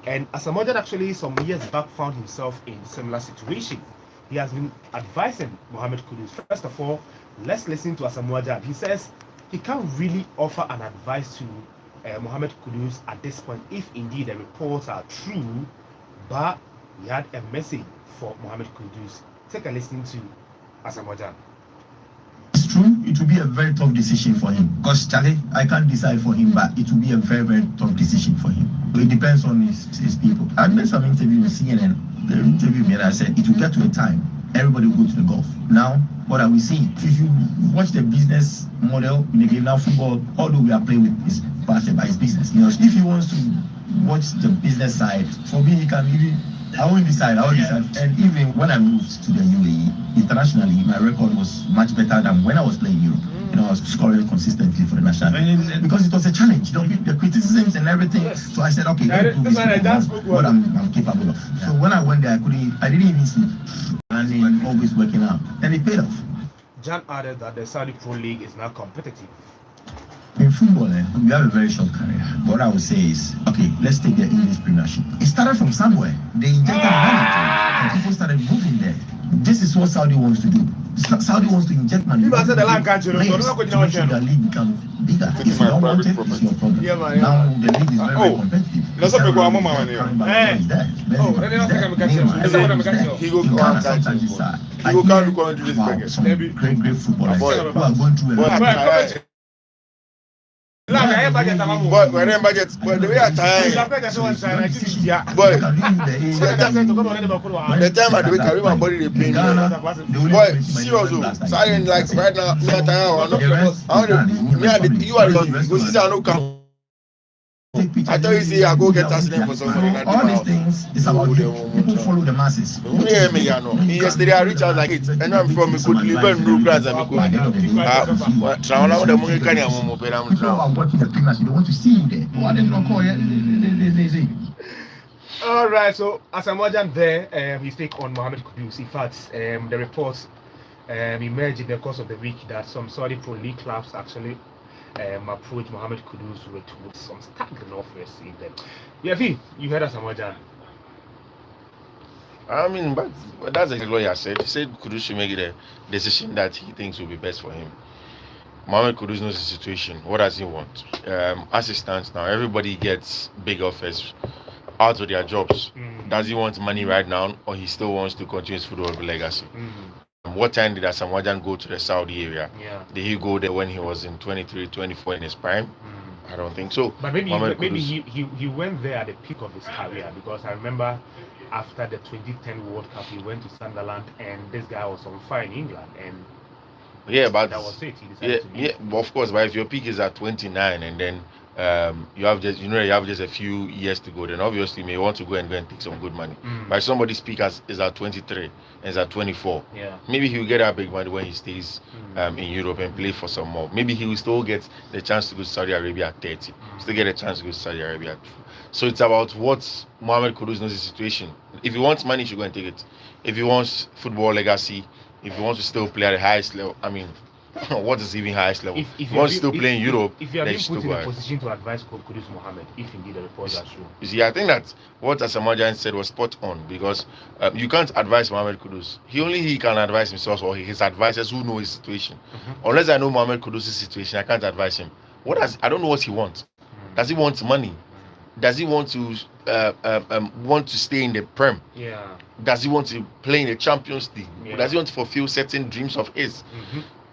And Asamoah actually some years back found himself in a similar situation. He has been advising Mohamed Kudus. First of all, let's listen to Asamoah. He says he can't really offer an advice to Mohamed Kudus at this point, if indeed the reports are true, but he had a message for Mohamed Kudus. Take a listen to Asamoah. It's true, it will be a very tough decision for him. Because Charlie, I can't decide for him, but it will be a very, very tough decision for him. It depends on his people. I made some interview with CNN. They interviewed me and I said it will get to a time everybody will go to the golf. Now, what are we seeing? If you watch the business model in the game now, football, although we are playing with his passion by his business, you know, if he wants to watch the business side, for me, he can even. I won't decide. And even when I moved to the UAE, internationally, my record was much better than when I was playing Europe. You know, I was scoring consistently for the national team because it was a challenge. You know, the criticisms and everything. Yes. So I said, okay, what I'm capable of. Yeah. So when I went there, I didn't even sleep, and then always working out, and it paid off. Gyan added that the Saudi Pro League is now competitive. In football, we have a very short career. What I would say is, okay, let's take the English Premiership. It started from somewhere. They injected money into it, and people started moving there. This is what Saudi wants to do. Saudi wants to inject money. People said the land country. The league becomes bigger. If you don't want it, it's your problem. Yeah, man, now the league is very, very competitive. Great footballers who are going through a But the way I time, the time I do carry my body the pain. Boy, serious. So I didn't like right now. Me at time. You are the come. I thought you say I go get accident for somebody. All these things is about people follow the masses. Yeah, me, you know. Yesterday I reached out like it, and I'm from a good liver and blue grass and people. People are watching the pictures. They want to see you there. Why they don't call you? All right, so Asamoah there, his take on Mohamed Kudus. In fact, the reports emerged in the course of the week that some Saudi Pro League clubs actually approach Mohamed Kudus with some staggering offers in them. Yeah, you heard Asamoah. I mean, but that's exactly what he said. He said Kudus should make the decision that he thinks will be best for him. Mohamed Kudus knows the situation. What does he want? As it stands now, everybody gets big offers out of their jobs. Does he want money right now, or he still wants to continue his football legacy? What time did Asamoah go to the Saudi area? Yeah. Did he go there when he was in 23, 24 in his prime? I don't think so. But maybe he went there at the peak of his career, because I remember after the 2010 World Cup he went to Sunderland and this guy was on fire in England, and but that was it. He decided to leave. But of course, but if your peak is at 29 and then you have just a few years to go, then obviously you may want to go and take some good money. But somebody's peak is at 23 and is at 24. Yeah. Maybe he will get that big money when he stays in Europe and play for some more. Maybe he will still get the chance to go to Saudi Arabia at 30. Still get a chance to go to Saudi Arabia at 2. So it's about what Mohamed Kudus knows the situation. If he wants money, he should go and take it. If he wants football legacy, if he wants to still play at the highest level, I mean, what is even highest level? If he wants to still play in Europe, if you are being put in a position to advise Kudus Mohamed, if indeed the reports are true. You see, I think that what Asamoah said was spot on, because you can't advise Mohamed Kudus. He can advise himself or his advisors who know his situation. Unless I know Mohamed Kudus' situation, I can't advise him. I don't know what he wants. Does he want money? Does he want to stay in the Prem? Yeah. Does he want to play in the Champions League? Yeah. Does he want to fulfill certain dreams of his?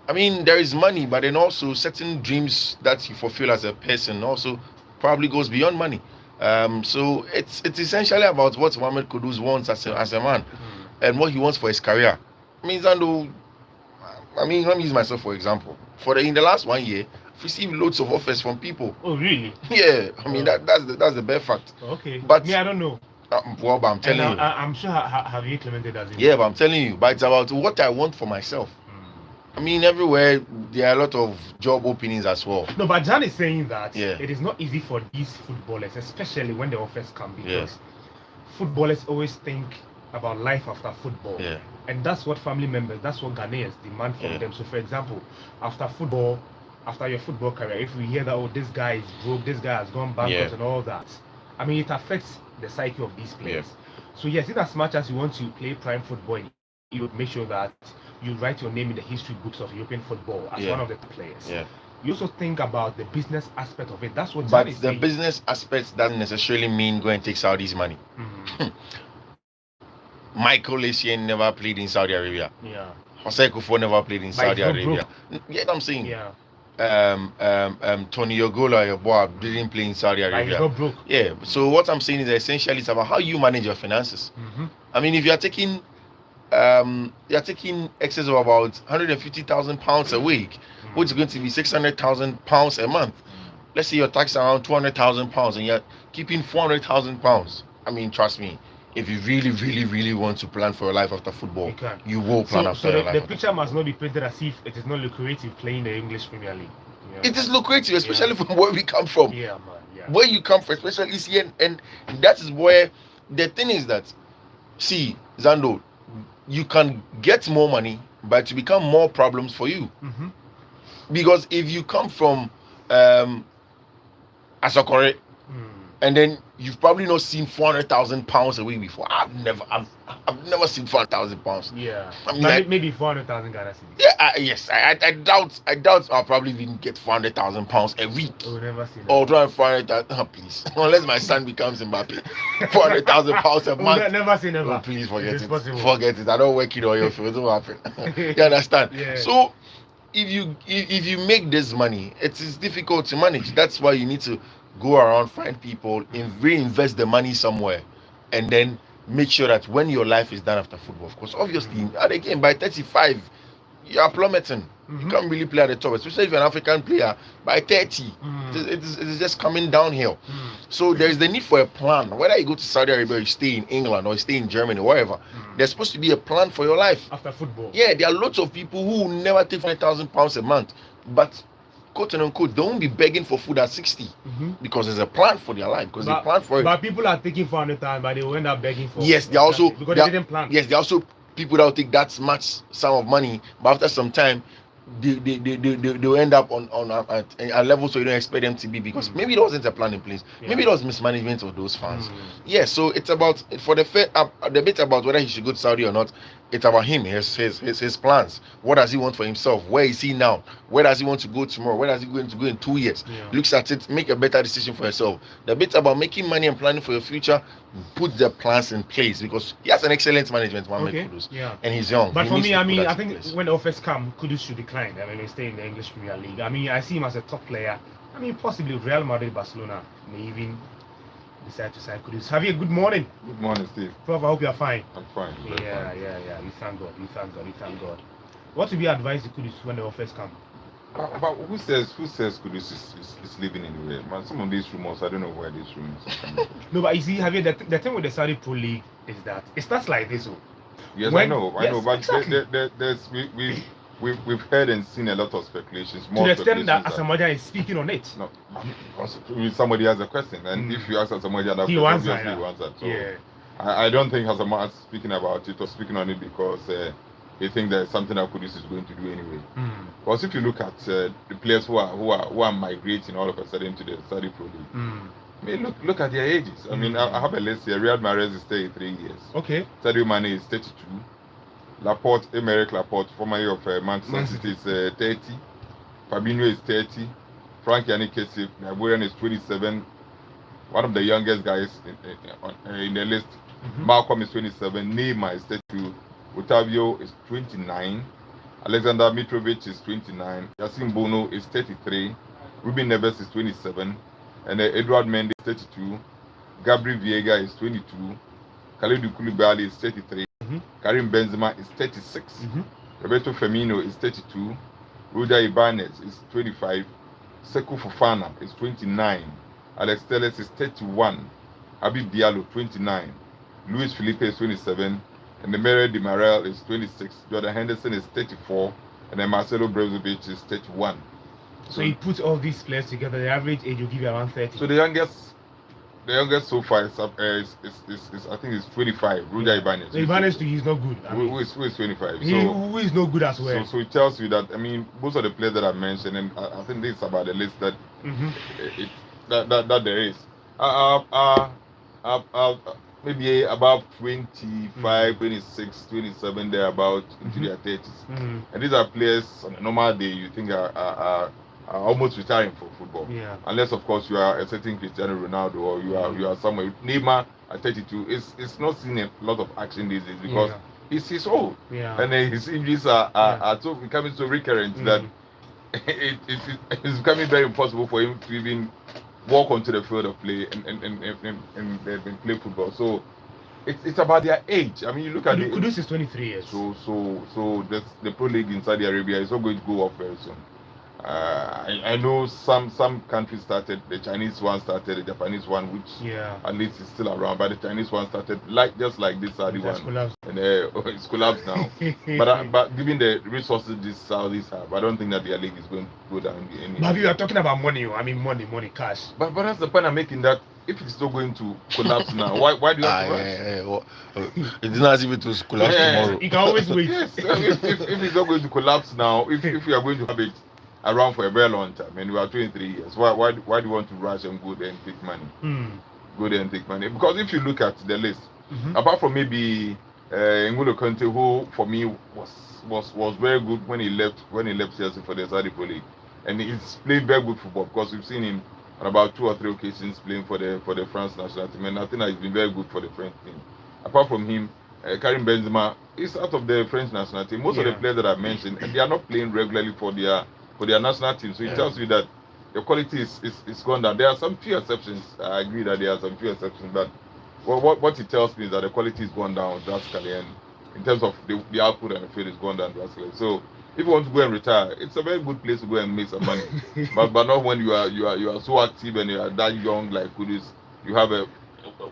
I mean, there is money, but then also certain dreams that you fulfill as a person also probably goes beyond money. So it's essentially about what Mohamed Kudus wants as a man and what he wants for his career. I mean, let me use myself for example. In the last 1 year, I've received loads of offers from people. Oh, really? Yeah. I mean, that's the bare fact. Okay. But I don't know. Well, but I'm telling you. I'm sure have you implemented that? Yeah, but I'm telling you. But it's about what I want for myself. I mean, everywhere there are a lot of job openings as well. No, but Gyan is saying that it is not easy for these footballers, especially when the offers come, because footballers always think about life after football. Yeah. And that's what family members, that's what Ghanaians demand from them. So, for example, after your football career, if we hear that, this guy is broke, this guy has gone bankrupt and all that, I mean, it affects the psyche of these players. So yes, in as much as you want to play prime football, you would make sure that you write your name in the history books of European football as one of the players. Yeah. You also think about the business aspect of it. That's what. But the business aspect doesn't necessarily mean go and take Saudi's money. Michael Essien never played in Saudi Arabia. Yeah. Jose Kufo never played in Saudi Arabia. Yeah, I'm saying. Yeah. Tony Yogola, your boy, didn't play in Saudi Arabia. He's not broke. Yeah. So what I'm saying is essentially it's about how you manage your finances. I mean, if you're taking excess of about £150,000 a week, which is going to be £600,000 a month. Let's say your tax around £200,000 and you're keeping £400,000. I mean, trust me, if you really, really, really want to plan for your life after football, you will plan after your life. The picture must not be painted as if it is not lucrative playing the English Premier League. It is lucrative, especially from where we come from. Yeah, man. Yeah. Where you come from, especially here, and that is where the thing is that, see, Zando, you can get more money, but to become more problems for you. Because if you come from Asokore, and then you've probably not seen £400,000 a week before. I've never seen £400,000. Yeah, I mean, maybe 400,000 Ghana cedis. Yeah, yes. I doubt I'll probably even get £400,000 a week. Oh, never seen that. Or try 400,000, please. Unless my son becomes Mbappe, £400,000 a month. Never seen ever. Oh, please forget it. Possible. Forget it. I don't work in oil field. It won't happen. You understand? Yeah. So if you make this money, it is difficult to manage. That's why you need to go around, find people, reinvest the money somewhere, and then make sure that when your life is done after football, of course, obviously, and again, by 35, you are plummeting. You can't really play at the top, especially if you're an African player. By 30, it is just coming downhill. So there is the need for a plan. Whether you go to Saudi Arabia, you stay in England, or you stay in Germany, wherever, there's supposed to be a plan for your life. After football. Yeah, there are lots of people who will never take £5,000 a month, but quote and unquote, they won't be begging for food at 60 because there's a plan for their life. Because they plan for it. But people are taking 400,000, but they will end up begging for. Yes, they also because they didn't plan. Yes, they also people that will take that much sum of money, but after some time, they will end up on at a level so you don't expect them to be, because maybe there wasn't a plan in place. Maybe there was mismanagement of those funds. Yeah, so it's about for the bit about whether he should go to Saudi or not. It's about him, his plans. What does he want for himself? Where is he now? Where does he want to go tomorrow? Where does he going to go in 2 years? Looks at it, make a better decision for yourself. The bit about making money and planning for your future, put the plans in place, because he has an excellent management, Kudus, and he's young. But for me, I think when the offers come, Kudus should decline. I mean, he stay in the English Premier League. I mean, I see him as a top player. I mean, possibly Real Madrid, Barcelona may even decide to sign Kudus. Javier, good morning. Good morning, Steve. Prof, I hope you are fine. I'm fine. Yeah. We thank God. What will be advised to Kudus when the offers come? But who says Kudus is living anywhere? Man, some of these rumors, I don't know where these rumors are coming from. No, but you see, Javier, the thing with the Saudi Pro League is that it starts like this. Yes, I know, but exactly. We've heard and seen a lot of speculations. To the extent that Asamoah is speaking on it. No, somebody has a question, and if you ask Asamoah that question, obviously he answered. So I don't think Asamoah is speaking about it or speaking on it because he thinks there's something that Kudus is going to do anyway. Because if you look at the players who are migrating all of a sudden to the Saudi Pro League, I mean, look at their ages. I mean, I have a list here. Riyad Mahrez is 33 years. Okay. Sadio Mane is 32. Emerick Laporte, formerly of Manchester City, is 30. Fabinho is 30. Frank Yannick Kessie, Nigerian, is 27. One of the youngest guys in the list. Malcolm is 27. Neymar is 32. Otavio is 29. Alexander Mitrovic is 29. Yassine Bono is 33. Ruben Neves is 27. And Edouard Mendy is 32. Gabriel Viega is 22. Kalidou Koulibaly is 33. Karim Benzema is 36. Roberto Firmino is 32. Roger Ibanez is 25. Sekou Fofana is 29. Alex Telles is 31. Habib Diallo 29. Luis Felipe is 27. And Emre Di Marel is 26. Jordan Henderson is 34. And then Marcelo Brozovic is 31. So you put all these players together, the average age will give you around 30. So the youngest so far is I think it's 25. Roger Ibanez. So Ibanez he's not good. Who is 25? Who is no good as well. So it tells you that, I mean, most of the players that I mentioned, and I think this is about the list that that there is. Maybe about 25, 26, 27, they're about into their 30s. And these are players on a normal day you think are almost retiring from football. Yeah. Unless of course you are a certain Cristiano Ronaldo or you are somewhere. Neymar at 32 it's not seeing a lot of action these days because he's old. Yeah. And his injuries are so becoming so recurrent that it's becoming very impossible for him to even walk onto the field of play and play football. So it's about their age. I mean, you look at Kudus is 23 years. So the pro league in Saudi Arabia is not going to go off very soon. I know some countries started. The Chinese one started. The Japanese one, which at least is still around, but the Chinese one started just like this Saudi one, collapsed. and it's collapsed now. but given the resources these Saudis have, I don't think that their league is going to go down. But you are talking about money. I mean, money, cash. But that's the point I'm making. That if it's not going to collapse now, why do you have to rush? It's not even to collapse tomorrow. You can always wait. Yes, if it's not going to collapse now, if we are going to have it around for a very long time, and we are 23 years, why do you want to rush and go there and take money? Go there and take money. Because if you look at the list, apart from maybe N'Golo Kante, who for me was very good when he left Chelsea for the Saudi Pro League, and he's played very good football because we've seen him on about 2 or 3 occasions playing for the France national team, and I think that he's been very good for the French team. Apart from him, Karim Benzema is out of the French national team. Most of the players that I mentioned, and they are not playing regularly for their national team. So it tells you that the quality is gone down. There are some few exceptions. I agree that there are some few exceptions, but what it tells me is that the quality is gone down drastically, and in terms of the output and the field is gone down drastically. So if you want to go and retire, it's a very good place to go and make some money. but not when you are so active and you are that young like Kudus. You have a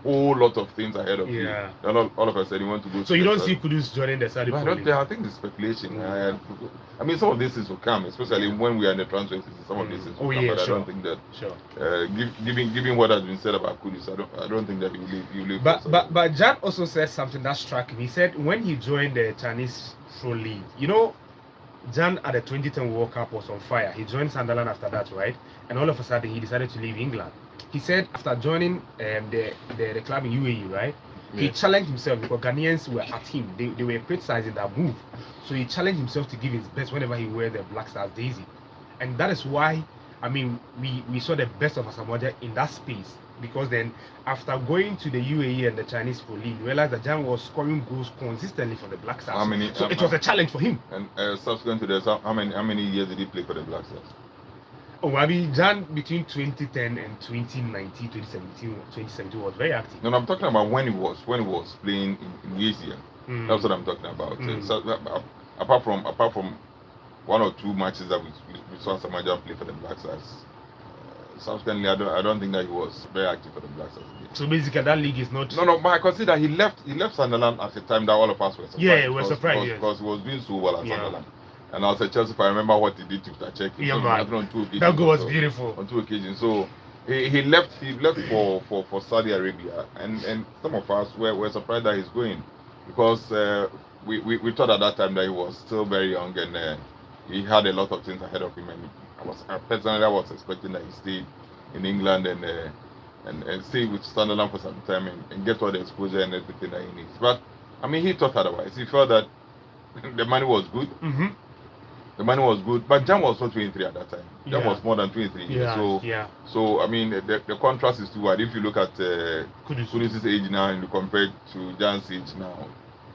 whole lot of things ahead of you. And all of a sudden you want to go. So you don't see Kudus joining the Saudi Pro League? I think it's speculation. I mean, some of this is will come, especially when we are in the transfer season. Some of this is will come, but I don't think that. Given what has been said about Kudus, I don't think that you leave. But Gyan also said something that struck me. He said when he joined the Chinese Pro League, Gyan at the 2010 World Cup was on fire. He joined Sunderland after that, right? And all of a sudden he decided to leave England. He said after joining the club in UAE, right? He challenged himself because Ghanaians were at him. They were criticizing that move. So he challenged himself to give his best whenever he wear the Black Stars jersey. And that is why, I mean, we saw the best of Asamoah in that space. Because then, after going to the UAE and the Chinese Pro League, we realized that Gyan was scoring goals consistently for the Black Stars. So it was a challenge for him. And subsequent to this, how many years did he play for the Black Stars? Oh, I mean, Gyan between 2010 and 2019, 2017 was very active. No, I'm talking about when he was playing in Asia. That's what I'm talking about. So, apart from 1 or 2 matches that we saw Asamoah play for the Black Stars, subsequently I don't think that he was very active for the Black Stars. So basically, that league is not. No, but I consider he left Sunderland at a time that all of us were surprised. Yeah, we're surprised because he was doing so well at Sunderland. And as a Chelsea, if I remember what he did to Tacek, on 2 occasions. That goal was beautiful. On 2 occasions. So he left for Saudi Arabia, and some of us were surprised that he's going, because we thought at that time that he was still very young and he had a lot of things ahead of him. And I personally was expecting that he stayed in England and stay with Sunderland for some time and get all the exposure and everything that he needs. But I mean, he thought otherwise. He felt that the money was good. The money was good, but Gyan was not 23 at that time. Gyan was more than 23 years. So I mean, the contrast is too wide. If you look at Kudus' age now and you compare it to Gyan's age now,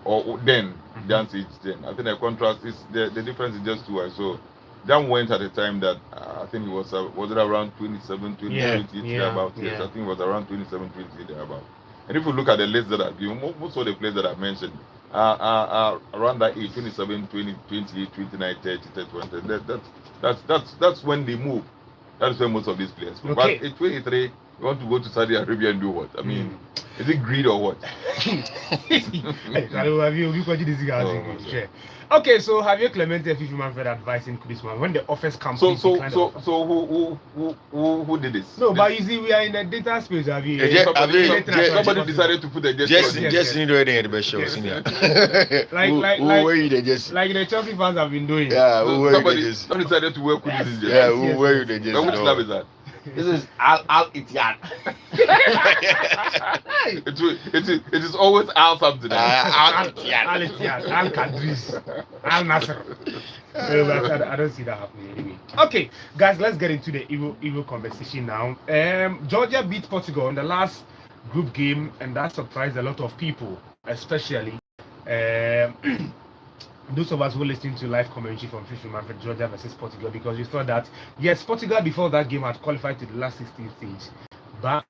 or then Gyan's age then, I think the contrast is the difference is just too wide. So Gyan went at a time that I think he was it around 27, 28 thereabout. Yes, I think it was around 27, 28 thereabout. And if you look at the list that I've given, most of the players that I've mentioned are around that age, 27, 20, 28, 29, 30, 31. That's when they move. That's when most of these players move. But at 23, you want to go to Saudi Arabia and do what? I mean, is it greed or what? Okay, so have you Clemente Fiifi-Manfred advising Kudus when the offers come? So who did this? No, but you see, we are in the data space. Somebody decided to put the just need to the best show. Like the Chelsea fans have been doing. Yeah, somebody decided to wear Kudus. Yeah, who were you the just? Which club is that? This is Al Ittihad. It is always Al something. Al Ittihad. Al Ittihad, Al Kadris, Al Nasser. I don't see that happening anyway. Okay, guys, let's get into the evil conversation now. Georgia beat Portugal in the last group game, and that surprised a lot of people, especially those of us who listening to live commentary from Fiifi-Manfred Georgia versus Portugal, because we thought that yes, Portugal before that game had qualified to the last 16 stage, but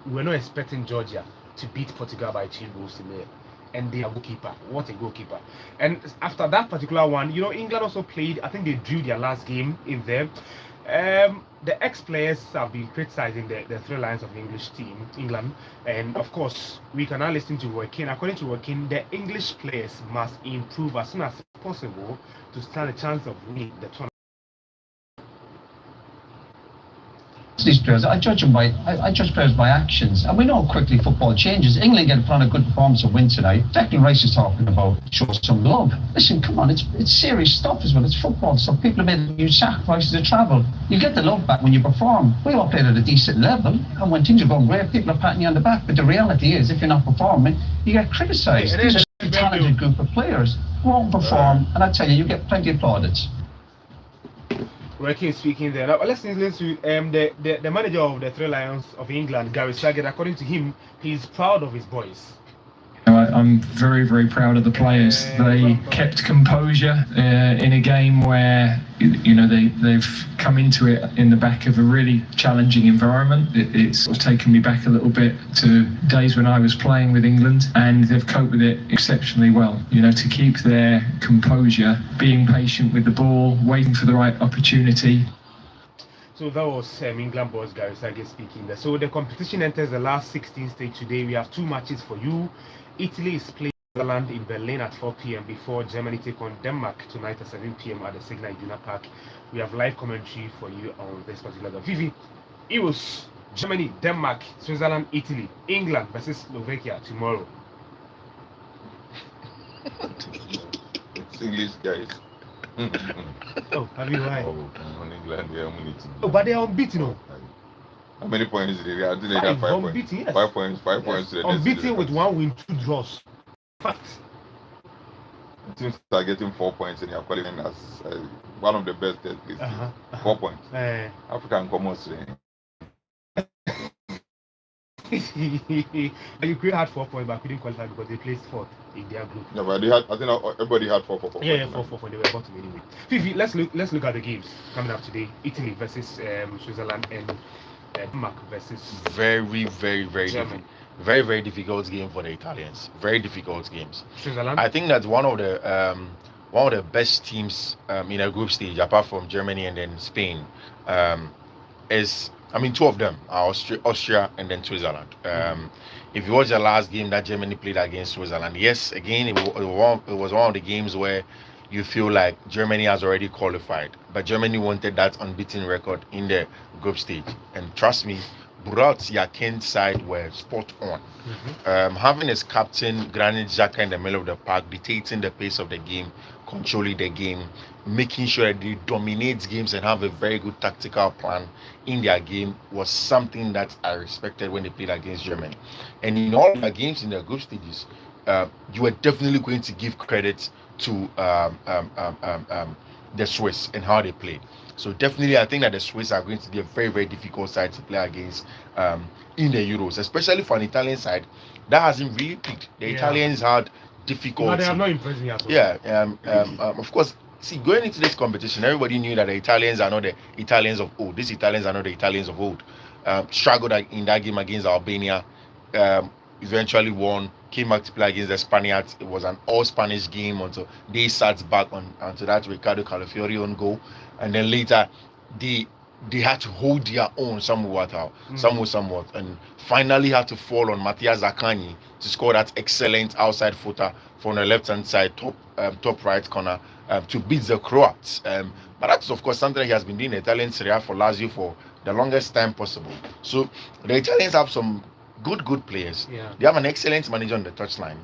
we're not expecting Georgia to beat Portugal by 2 goals to nil. And they are goalkeeper. What a goalkeeper! And after that particular one, England also played. I think they drew their last game in there. The ex-players have been criticizing the 3 Lions of the English team, England, and of course we can now listen to Roy Keane. According to Roy Keane, the English players must improve as soon as possible to stand a chance of winning the tournament. These players, I judge players by actions, and we know how quickly football changes. England get put on a good performance and win tonight. Declan Rice is talking about show some love. Listen, come on, it's serious stuff as well. It's football stuff. People have made huge sacrifices to travel. You get the love back when you perform. We all played at a decent level, and when things are going great, people are patting you on the back. But the reality is, if you're not performing, you get criticised. These are a talented group of players who won't perform, and I tell you get plenty of plaudits. Roy Keane speaking there. Now, let's listen to the manager of the 3 Lions of England, Gary Southgate. According to him, he's proud of his boys. I'm very, very proud of the players. They kept composure in a game where they've come into it in the back of a really challenging environment. It's sort of taken me back a little bit to days when I was playing with England, and they've coped with it exceptionally well. To keep their composure, being patient with the ball, waiting for the right opportunity. So that was England boss Gary Southgate speaking there. So the competition enters the last 16 stage today. We have 2 matches for you. Italy is playing Netherlands in Berlin at 4 p.m. before Germany take on Denmark tonight at 7 p.m. at the Signal Iduna Park. We have live commentary for you on this particular game. Fifi, it was Germany, Denmark, Switzerland, Italy, England versus Slovakia tomorrow. It's English guys. Oh, have you right? Oh, on England, yeah, Oh, but they are unbeaten. No? How many points did they have? Did they 5 have 5 unbeaten, points? yes. 5 points. 5 Yes. points. To the Unbeaten with 1 win, 2 draws. Fact. Teams are getting 4 points and they are qualifying as one of the best at least. 4 points. African Commons. You could have 4 points, but couldn't qualify because they placed 4th in their group. No, but they had. I think everybody had 4 points. Yeah, 4 They were bottom anyway. Fifi, let's look at the games coming up today. Italy versus Switzerland and Denmark versus Very, very, very Germany. very, very difficult game for the Italians. Very difficult games. Switzerland. I think that one of the best teams in a group stage, apart from Germany and then Spain, is 2 of them are Austria and then Switzerland. If you watch the last game that Germany played against Switzerland, yes, again it was one of the games where you feel like Germany has already qualified, but Germany wanted that unbeaten record in the group stage, and trust me, Burak Yakin's side were spot on. Having his captain Granit Xhaka in the middle of the park, dictating the pace of the game, controlling the game, making sure that they dominate games and have a very good tactical plan in their game was something that I respected when they played against Germany. And in all their games in the group stages, you are definitely going to give credit to the Swiss and how they played. So definitely, I think that the Swiss are going to be a very, very difficult side to play against in the Euros, especially for an Italian side that hasn't really peaked. The Italians had difficulty. But they have not impressed me at all. Yeah, of course. See, going into this competition, everybody knew that the Italians are not the Italians of old. These Italians are not the Italians of old. Struggled in that game against Albania. Eventually won. Came back to play against the Spaniards. It was an all-Spanish game until they sat back onto that Ricardo Calafiori on goal. And then later, they had to hold their own somewhat, and finally had to fall on Mathias Zaccagni to score that excellent outside footer from the left-hand side, top right corner, to beat the Croats. But that's, of course, something that he has been doing in Italian Serie A for Lazio for the longest time possible. So the Italians have some good players. Yeah. They have an excellent manager on the touchline.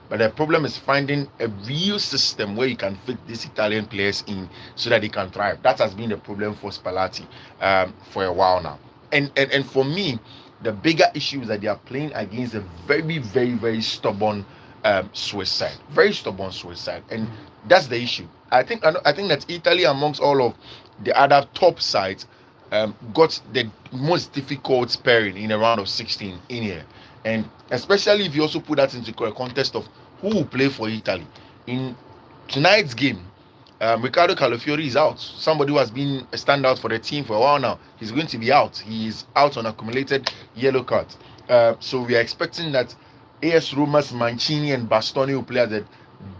But the problem is finding a real system where you can fit these Italian players in so that they can thrive. That has been the problem for Spalletti for a while now. And for me, the bigger issue is that they are playing against a very, very, very stubborn Swiss side, very stubborn Swiss side, and that's the issue. I think that Italy, amongst all of the other top sides, got the most difficult pairing in a round of 16 in here, and especially if you also put that into a context of who will play for Italy in tonight's game. Riccardo Calafiori is out. Somebody who has been a standout for the team for a while now. He's going to be out. He is out on accumulated yellow card. So we are expecting that AS Roma's Mancini and Bastoni will play as a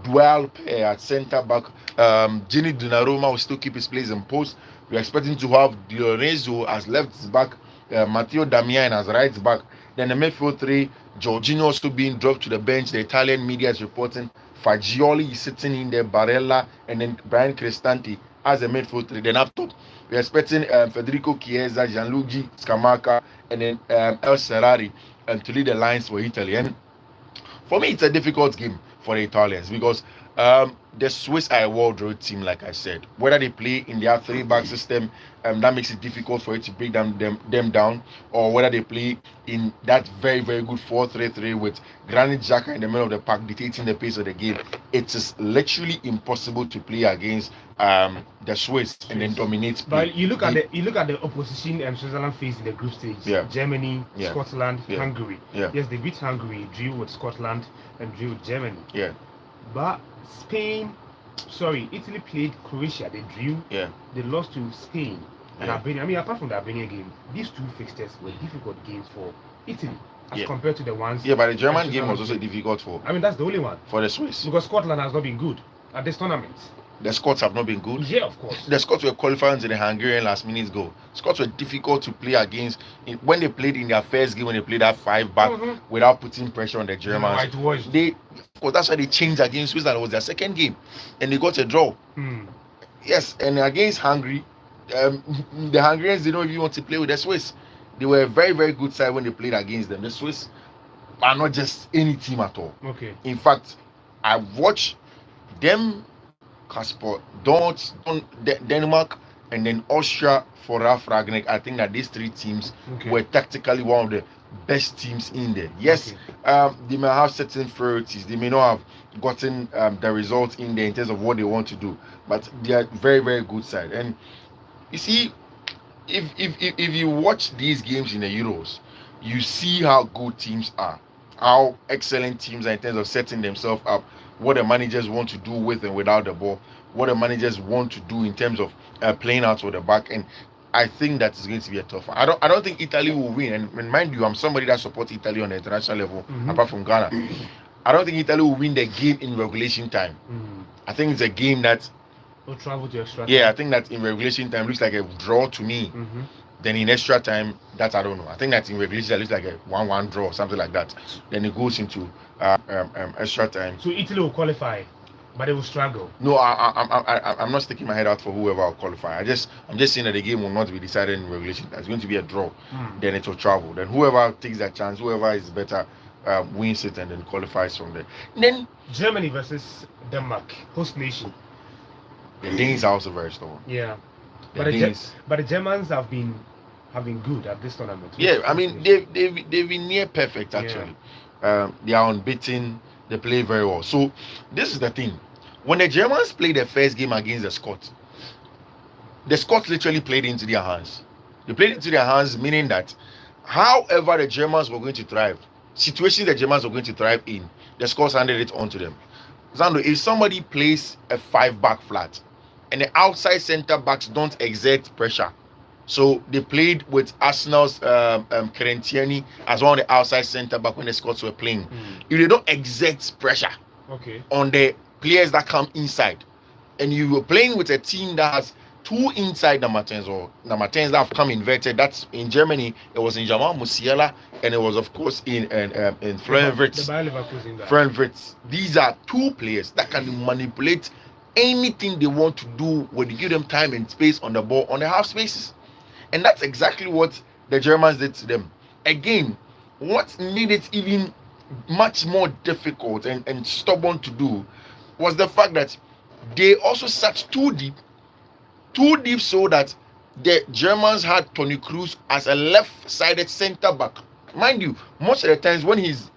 dual pair at centre back. Gini Donnarumma will still keep his place in post. We are expecting to have Di Lorenzo as left back, Matteo Damian as right back. Then the midfield three, Jorginho also being dropped to the bench. The Italian media is reporting Fagioli is sitting in there, Barella, and then Brian Cristante as a midfield three. Then up top, we're expecting Federico Chiesa, Gianluigi Scamacca, and then El Serrari to lead the lines for Italy. And for me, it's a difficult game for the Italians because the Swiss are a world-renowned team, like I said. Whether they play in their three-back system, that makes it difficult for it to break them down, or whether they play in that very, very good 4-3-3 with Granit Xhaka in the middle of the park dictating the pace of the game. It is literally impossible to play against the Swiss and then dominate. But you look at the opposition Switzerland faced in the group stage. Yeah. Germany, Yeah. Scotland, Yeah. Hungary. Yeah. Yes, they beat Hungary, drew with Scotland, and drew with Germany. Yeah, But Italy played Croatia. They drew. yeah, They lost to Spain and Yeah. Albania. I mean, apart from the Albania game, these two fixtures were difficult games for Italy as Yeah. compared to the ones. yeah. But the German that game was Switzerland also difficult for played. I mean, that's the only one the Swiss. because Scotland has not been good at this tournament. The Scots have not been good. Yeah, of course. The Scots were qualifying to the Hungarian last minute goal. Scots were difficult to play against when they played in their first game, when they played that 5-back Mhm. without putting pressure on the Germans. White was. Of course, that's why they changed against Switzerland. It was their second game, and they got a draw. Yes, and against Hungary, the Hungarians didn't even want to play with the Swiss. They were a very, very good side when they played against them. The Swiss are not just any team at all. Okay. In fact, I watched them, Kasper, Denmark, and then Austria for Ralf Ragnick. I think that these three teams Okay. were tactically one of the best teams in there. Yes, they may have certain frailties. They may not have gotten the results in there in terms of what they want to do, but they are very, very good side. And you see, if you watch these games in the Euros, you see how good teams are, how excellent teams are in terms of setting themselves up, what the managers want to do with and without the ball, what the managers want to do in terms of playing out for the back. And I think that is going to be a tough one. I don't think Italy will win. And mind you, I'm somebody that supports Italy on the international level, apart from Ghana. I don't think Italy will win the game in regulation time. I think it's a game that We'll travel to extra. I think that in regulation time looks like a draw to me. Then in extra time, that I don't know. I think that in regulation it looks like a 1-1 draw, something like that. Then it goes into extra time. So Italy will qualify, but they will struggle. No, I'm not sticking my head out for whoever will qualify. I'm just saying that the game will not be decided in regulation. It's going to be a draw. Then it will travel. Then whoever takes that chance, whoever is better, wins it and then qualifies from there. Then Germany versus Denmark, host nation. the Danes are also very strong. Yeah, The but Danes, the Germans have been good at this tournament. yeah, I mean they've been near perfect actually. They are unbeaten. They play very well. So this is the thing: when the Germans played their first game against the Scots literally played into their hands. They played into their hands, meaning that however the Germans were going to thrive, situations the Germans were going to thrive in, the Scots handed it on to them. Zando, if somebody plays a 5-back flat and the outside centre backs don't exert pressure, so they played with Arsenal's Kerentieni as one of the outside centre back when the Scots were playing. If they don't exert pressure on the players that come inside, and you were playing with a team that has two inside number 10s or number 10s that have come inverted. That's in Germany. It was in Jamal Musiala, and it was of course in Florian Wirtz. Florian Wirtz. These are two players that can manipulate anything they want to do when you give them time and space on the ball on the half spaces, and that's exactly what the Germans did to them. Again, what made it even much more difficult and stubborn to do was the fact that they also sat too deep so that the Germans had Tony Kroos as a left-sided centre back. Mind you, most of the times when he's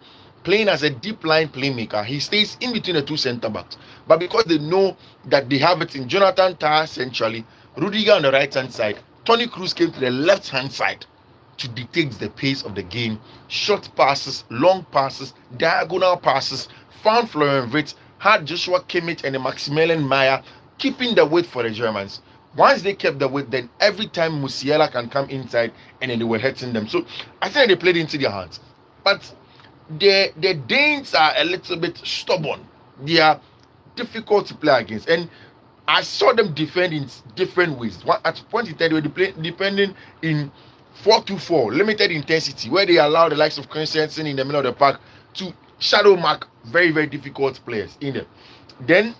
playing as a deep line playmaker, he stays in between the two centre backs. But because they know that they have it in Jonathan Tah centrally, Rudiger on the right hand side, Tony Kroos came to the left hand side to dictate the pace of the game. Short passes, long passes, diagonal passes, found Florian Wirtz, had Joshua Kimmich and Maximilian Meyer keeping the weight for the Germans. Once they kept the weight, then every time Musiala can come inside and then they were hitting them. So I think they played into their hands. But the Danes are a little bit stubborn. They are difficult to play against. And I saw them defend in different ways. At a point in time, they were defending in 4-2-4, limited intensity, where they allow the likes of Christensen in the middle of the park to shadow mark very, very difficult players in there. Then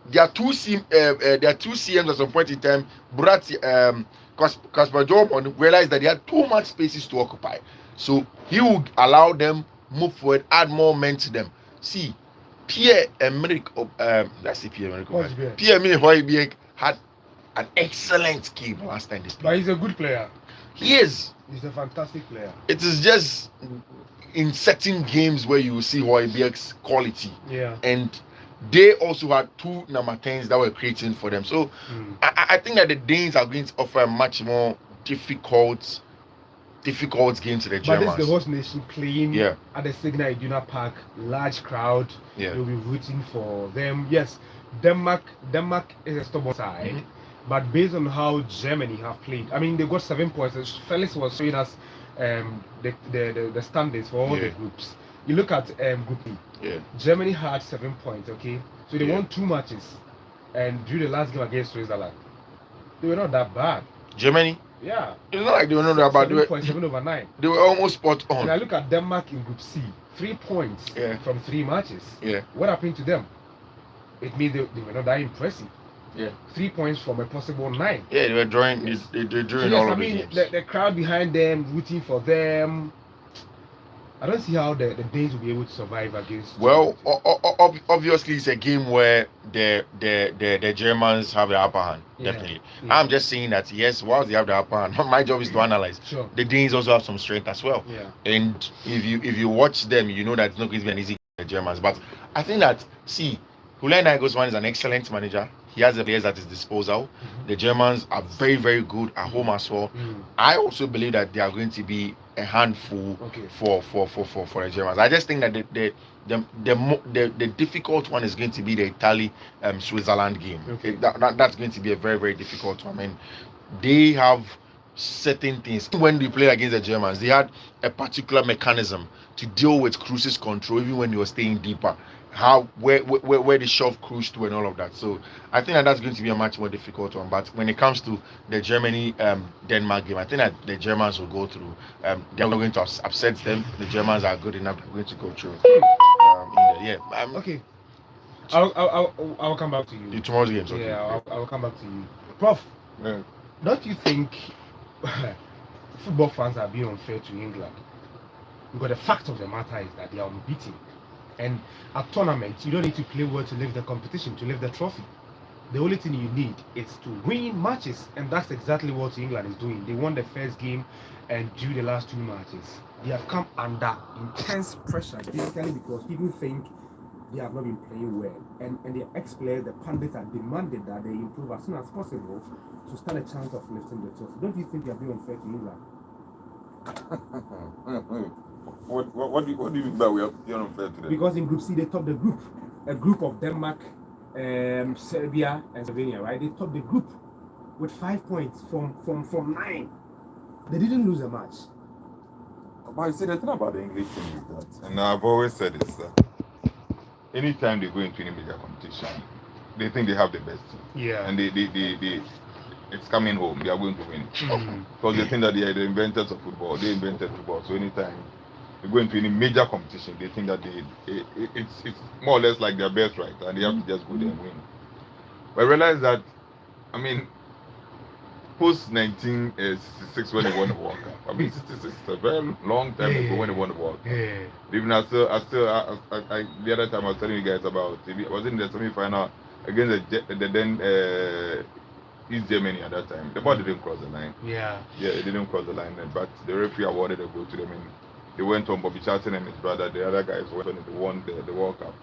there are two CMs at some point in time. Kasper Dortmund realized that they had too much spaces to occupy, so he would allow them move forward, add more men to them. See, Pierre-Emerick Højbjerg had an excellent game last time. But he's a good player. He is. He's a fantastic player. It is just in certain games where you will see Højbjerg's quality. Yeah. And they also had two number 10s that were creating for them. So I think that the Danes are going to offer a much more difficult game to the Germans. But this is the host nation playing Yeah. at the Signal Iduna Park, large crowd. Yeah. They'll be rooting for them. Yes, Denmark is a stubborn side, but based on how Germany have played, I mean, they got 7 points. As Felix was showing us the standings for all the groups. You look at Group E. Yeah. Germany had 7 points. Okay, so they Yeah. won 2 matches, and drew the last game against Switzerland. They were not that bad. Germany, Yeah. it's not like they were not that bad. 7.7/9. They were almost spot And I on. look at Denmark in Group C, 3 points Yeah. from 3 matches. Yeah. What happened to them? It means they were not that impressive. Yeah. 3 points from a possible 9. Yeah, they were drawing. Yes. They're So drawing yes, all I of the mean, games. the crowd behind them, rooting for them. I don't see how the Danes will be able to survive against. Well, obviously, it's a game where the Germans have the upper hand. Yeah. Definitely. Yeah. I'm just saying that yes, whilst they have the upper hand, my job is to analyze. Sure. The Danes also have some strength as well. Yeah. And if you watch them, you know that it's not going to be an easy game for the Germans. But I think that Julian Nagelsmann is an excellent manager. He has the players at his disposal. The Germans are very, very good at home as well. I also believe that they are going to be a handful Okay. for the Germans. I just think that the difficult one is going to be the Italy Switzerland game. Okay. That's going to be a very, very difficult one. I mean, they have certain things. When they played against the Germans, they had a particular mechanism to deal with Kroos's control, even when they were staying deeper. Where they shove Kroos to and all of that. So I think that's going to be a much more difficult one. But when it comes to the Germany Denmark game, I think that the Germans will go through. They're not going to upset them. The Germans are good enough. They're going to go through. Okay. I'll come back to you. The tomorrow's games. Okay. Yeah, I'll come back to you, Prof. Yeah. Don't you think football fans are being unfair to England? Because the fact of the matter is that they are unbeaten. And at tournaments, you don't need to play well to lift the competition, to lift the trophy. The only thing you need is to win matches. And that's exactly what England is doing. They won the first game and drew the last 2 matches. They have come under intense pressure, basically because people think they have not been playing well. And the ex-players, the pundits, are demanded that they improve as soon as possible to stand a chance of lifting the trophy. Don't you think they are being unfair to England? What do you mean by we are unfair to them? Because in Group C they top the group, a group of Denmark, Serbia, and Slovenia, right? They top the group with 5 points from 9. They didn't lose a match. But you see, the thing about the English team is that, and I've always said this, that anytime they go into any major competition, they think they have the best team. Yeah. And they it's coming home, they are going to win. Because they think that they are the inventors of football. They invented football. So anytime they go into any major competition, they think that it's more or less like their best right, and they have to just go there and win. But I realize that, I mean, post 1966 when they won the World Cup. I mean, 66 is a very long time ago when they won the World Cup. Yeah. Even I the other time I was telling you guys about, I was in the semi-final against the then East Germany at that time. The ball didn't cross the line. Yeah. Yeah, it didn't cross the line, but the referee awarded a goal to them, and they went on. Bobby Charlton and his brother, the other guys, went on and they won the World Cup.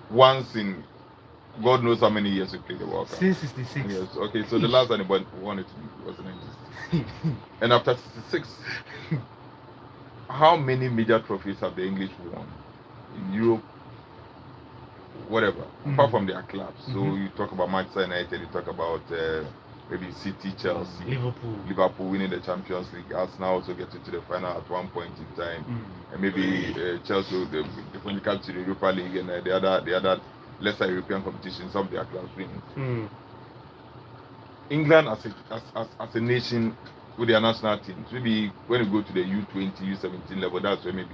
Once in God knows how many years we played the World Cup. Since 66. Yes. Okay, so the last time they won it was in 1960. And after 66, how many major trophies have the English won in Europe? Whatever, apart from their clubs. So you talk about Manchester United, you talk about maybe City, Chelsea, Liverpool winning the Champions League. Arsenal also getting to the final at one point in time, and maybe Chelsea when you come to the Europa League and the other lesser European competitions, some of their clubs winning. England as a nation with their national teams, maybe when you go to the U20, U17 level, that's where maybe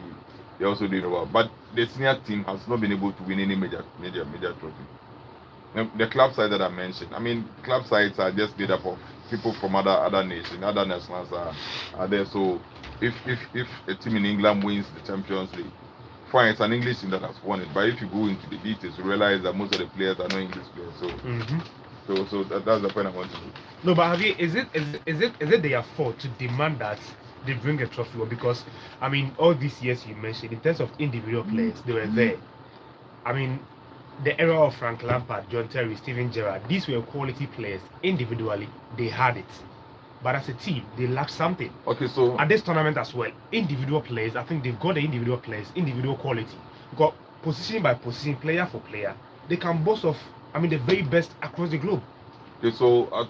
they also doing well. But the senior team has not been able to win any major trophy. And the club sides that I mentioned, I mean, club sides are just made up of people from other nations, other nationals are there. So if a team in England wins the Champions League, fine, it's an English team that has won it. But if you go into the details, you realize that most of the players are not English players. So that's the point I want to do. No, but is it their fault to demand that they bring a trophy? Or because I mean, all these years you mentioned, in terms of individual players, they were there. I mean, the era of Frank Lampard, John Terry, Steven Gerrard, these were quality players. Individually, they had it, but as a team, they lacked something. Okay, so at this tournament as well, individual players, I think they've got the individual players, individual quality, got position by position, player for player. They can boast of, I mean, the very best across the globe. Okay, so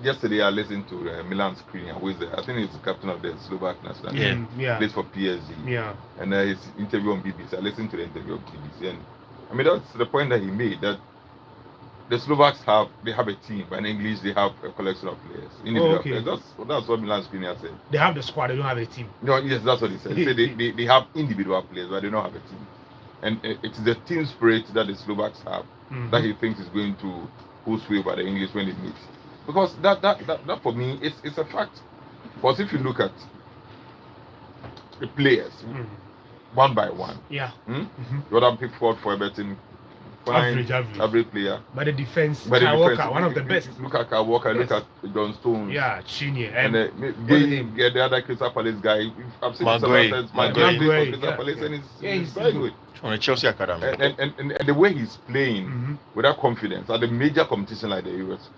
yesterday I listened to Milan Skriniar, who is I think he's the captain of the Slovak national team. Plays for PSG. And his interview on BBC. I listened to the interview on BBC, and I mean that's the point that he made, that the Slovaks have a team, but in English they have a collection of players. Players. That's what Milan Skriniar said. They have the squad, they don't have a team. No, yes, that's what he said. He said they have individual players, but they don't have a team. And it is the team spirit that the Slovaks have that he thinks is going to pull sway by the English when they meet. Because that for me it's a fact. Because if you look at the players one by one, Jordan Pickford for Everton, average player. But the defense, Kyle Walker, one of the best. Look at Kyle Walker, look at John Stones. Yeah, Chinny. And the other Crystal Palace guy. I've seen Maguire. Crystal Palace, and he's very good. On the Chelsea Academy. And the way he's playing with that confidence at the major competition like the Euros.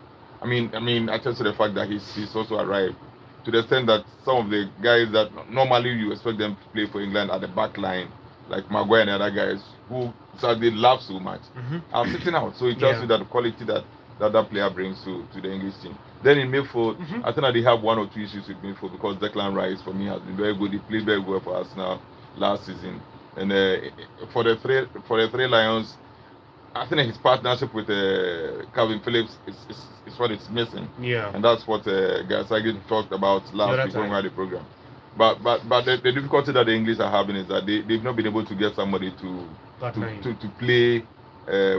I mean, attest to the fact that he's also arrived to the extent that some of the guys that normally you expect them to play for England at the back line, like Maguire and other guys who they love so much, are sitting out. So it tells you that the quality that player brings to the English team. Then in midfield, I think that they have one or two issues with midfield because Declan Rice for me has been very good. He played very well for Arsenal last season, and for the three Lions, I think his partnership with Calvin Phillips is what it's missing. And that's what Southgate talked about last week when we had the program. But the difficulty that the English are having is that they've not been able to get somebody to play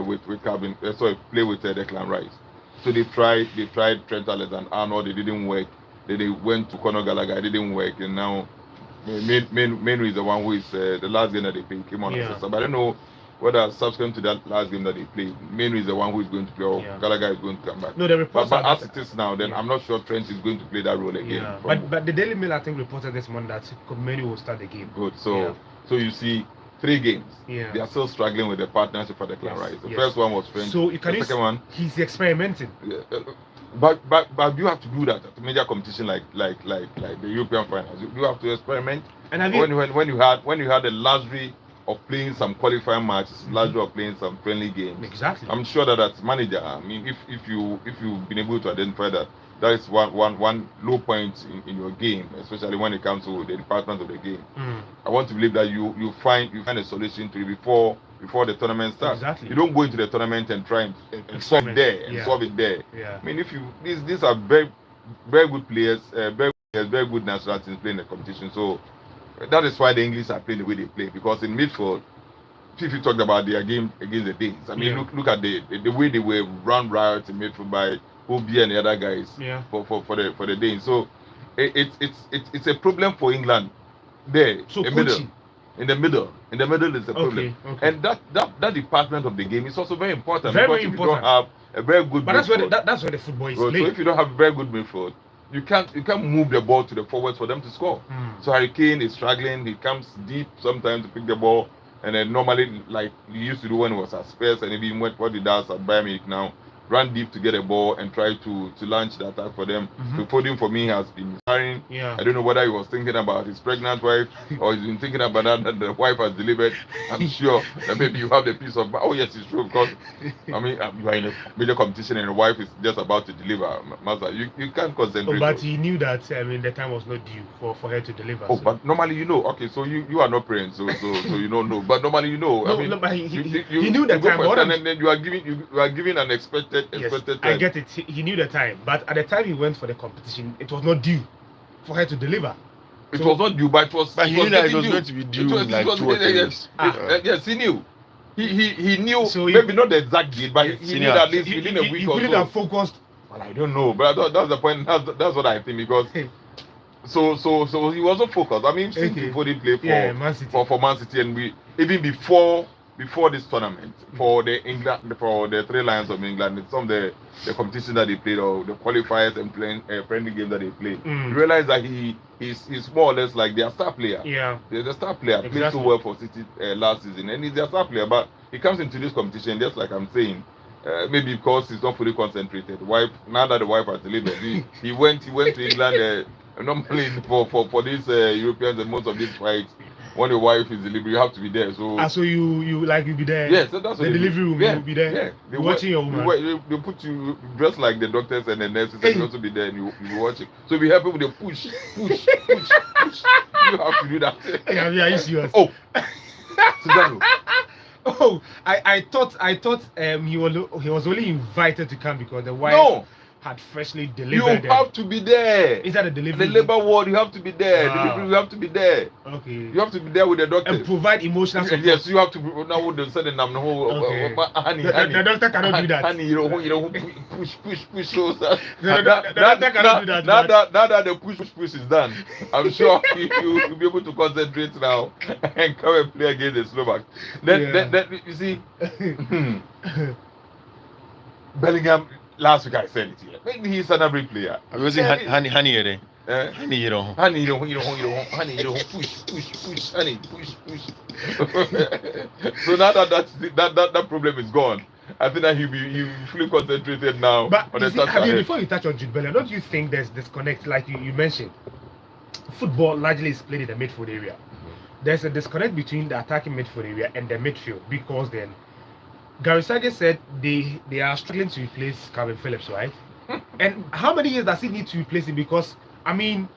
with Calvin. Play with Declan Rice. So they tried Trent Alexander-Arnold. It didn't work. They went to Conor Gallagher. It didn't work. And now Menu is the one who is the last game that they played came on as a sub. I don't know whether subsequent to that last game that they played, Menu is the one who is going to play, or Gallagher is going to come back. No, the reports but as it is now, then I'm not sure Trent is going to play that role again. But the Daily Mail, I think, reported this morning that Menu will start the game. Good. So you see, 3 games. They are still struggling with the partnership for Declan Rice. The first one was French. So the second one, he's experimenting. But you have to do that at a major competition like the European finals. You have to experiment. And when you had the luxury of playing some qualifying matches, luxury of playing some friendly games. Exactly. I'm sure that as manager, I mean, if you've been able to identify that is one low point in your game, especially when it comes to the department of the game. I want to believe that you find a solution to it before the tournament starts. Exactly. You don't go into the tournament and try and solve it there. I mean, these are very very good players, very good national teams playing the competition. So that is why the English are playing the way they play, because in midfield, Fiifi talked about their game against the Danes. I mean, look at the way they were run riot in midfield by Obi and the other guys for the Danes. So it's a problem for England there. So In the middle is the problem. Okay. And that department of the game is also very important. Very, because very if important. you don't have a very good But midfield, that's where the football is so played. if you don't have a very good midfield, you can't move the ball to the forwards for them to score. So Harry Kane is struggling. He comes deep sometimes to pick the ball, and then normally like he used to do when he was at Spurs, and even what he does at Bayern Munich now, run deep to get a ball and try to launch the attack for them. So Foden for me has been tiring. Yeah. I don't know whether he was thinking about his pregnant wife or he's been thinking about that the wife has delivered. I'm sure that maybe you have the piece of, oh yes, it's true, because I mean you are in a major competition and the wife is just about to deliver. Master, you can't concentrate. But he knew that the time was not due for her to deliver. Oh, so. But normally you know. Okay, so you are not praying, so you don't know. But normally you know. No, I mean, no, but he you knew the time. And then you are giving an expected yes, time. I get it. He knew the time, but at the time he went for the competition, it was not due for her to deliver. It was not due, but it was. But he knew that it was going to be due in like 2 or 3 years. Yes, he knew. He knew. So maybe not the exact date, but he knew that at least within a week or so. He couldn't have focused. Well, I don't know, but that's the point. That's what I think, because. So he wasn't focused. I mean, since before they play Man City. for Man City, and we even before this tournament for the 3 Lions of England, some of the competition that they played or the qualifiers and playing friendly game that they played, you realize that he's more or less like their star player. Yeah, the star player. Exactly. Played so well for City last season, and he's their star player. But he comes into this competition just like I'm saying. Maybe because he's not fully concentrated. Now that the wife has delivered, he went to England. Normally for these Europeans and most of these fights, when the wife is delivering, you have to be there. So you be there. Yes, so that's the what delivery room. Yeah, You'll be there. Yeah, You're watching your woman. They put you dressed like the doctors and the nurses, and you also be there and you be watching. So be happy with the push. You have to do that. Yeah, are you serious? Oh, Susanna. Oh, I thought he was only invited to come because the wife. No. Had freshly delivered. You have to be there. Is that a delivery? The labor ward, you have to be there. Wow. Delivery, you have to be there. Okay. You have to be there with the doctor. And provide emotional support. Yes, you have to. Now they said the name. Honey, the doctor cannot do that. Honey, you push. So the doctor cannot do that. Now that the push is done, I'm sure you'll be able to concentrate now and come and play against the Slovaks. Then you see, Bellingham. Last week I said it here. Maybe he's an average player. I was saying honey, honey, you don't. Honey, push, honey, push. So now that problem is gone. I think that he'll be fully concentrated now. But on the before you touch on Jude Bellingham, don't you think there's disconnect, like you mentioned? Football largely is played in the midfield area. There's a disconnect between the attacking midfield area and the midfield, because then Gary Southgate said they are struggling to replace Calvin Phillips, right? And how many years does he need to replace him? Because I mean,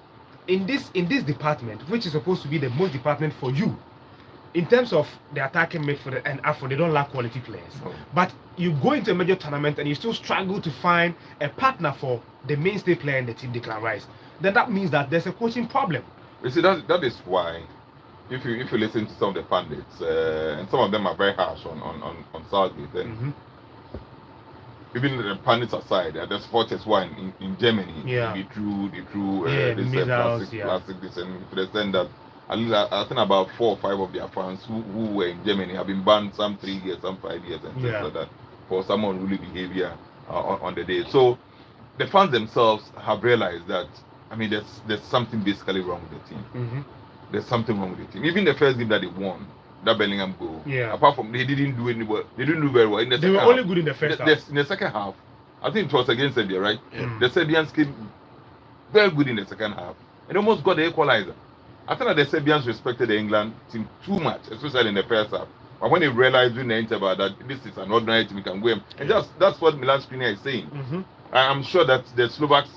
in this department, which is supposed to be the most department for you, in terms of the attacking midfield and AFCON, they don't lack quality players. But you go into a major tournament and you still struggle to find a partner for the mainstay player in the team, Declan Rice. Then that means that there's a coaching problem. You see, that is why. If you listen to some of the pundits, and some of them are very harsh on Southgate, and even the pundits aside, the supporters were in Germany. They drew this classic this, and to the extent that at least I think about 4 or 5 of their fans who were in Germany have been banned some 3 years, some 5 years, and things like that for some unruly behavior on the day. So the fans themselves have realized that, I mean, there's something basically wrong with the team. There's something wrong with the team. Even the first game that they won, that Bellingham goal. Apart from they didn't do very well. They were only good in the first half. In the second half, I think it was against Serbia, right? The Serbians came very good in the second half and almost got the equalizer. I think that the Serbians respected the England team too much, especially in the first half. But when they realized during the interval that this is an ordinary team, we can win, and that's what Milan Skriniar is saying. I'm sure that the Slovaks,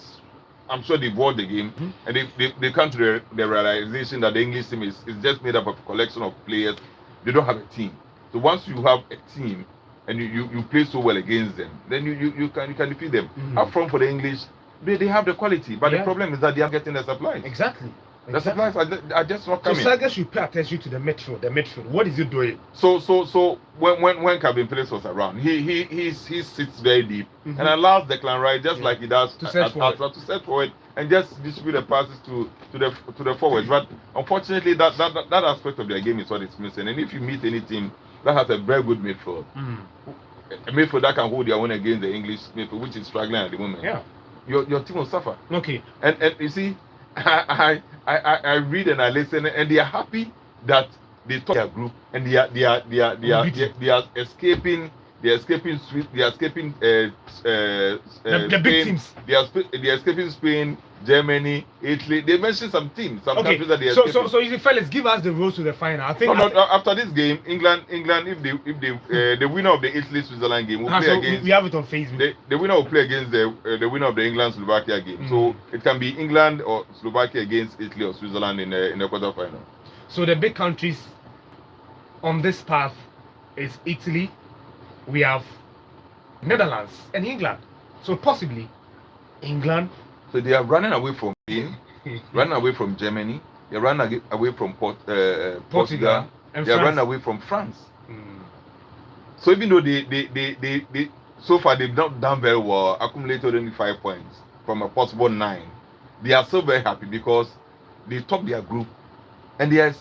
I'm sure they won the game, and they come to the realization that the English team is just made up of a collection of players. They don't have a team. So once you have a team and you play so well against them, then you can defeat them. Up front for the English, they have the quality, but the problem is that they are getting the supplies. Exactly. The supplies are just not coming. So Southgate should pay attention to the midfield. What is he doing? So when Calvin Phillips was around, he sits very deep and allows Declan Rice, just like he does, to set forward and just distribute the passes to the forwards. But unfortunately, that aspect of their game is what is missing. And if you meet any team that has a very good midfield, a midfield that can hold their own against the English midfield, which is struggling at the moment, your team will suffer. Okay. And you see, I read and I listen, and they are happy that they talk their group, and they are escaping. They are escaping the Spain. big teams. They are escaping Spain, Germany, Italy. They mentioned some teams, some countries that they are escaping. So you see, fellas, give us the road to the final. I think after this game, England, if the winner of the Italy-Switzerland game will play against. We have it on Facebook. The winner will play against the winner of the England-Slovakia game. So it can be England or Slovakia against Italy or Switzerland in the quarterfinal. So the big countries on this path is Italy. We have Netherlands and England. So possibly England. So they are running away from Spain, running away from Germany, they are running away from Portugal, and they are running away from France. So even though they so far they've not done very well, accumulated only 5 points from a possible 9, they are so very happy because they top their group. And they are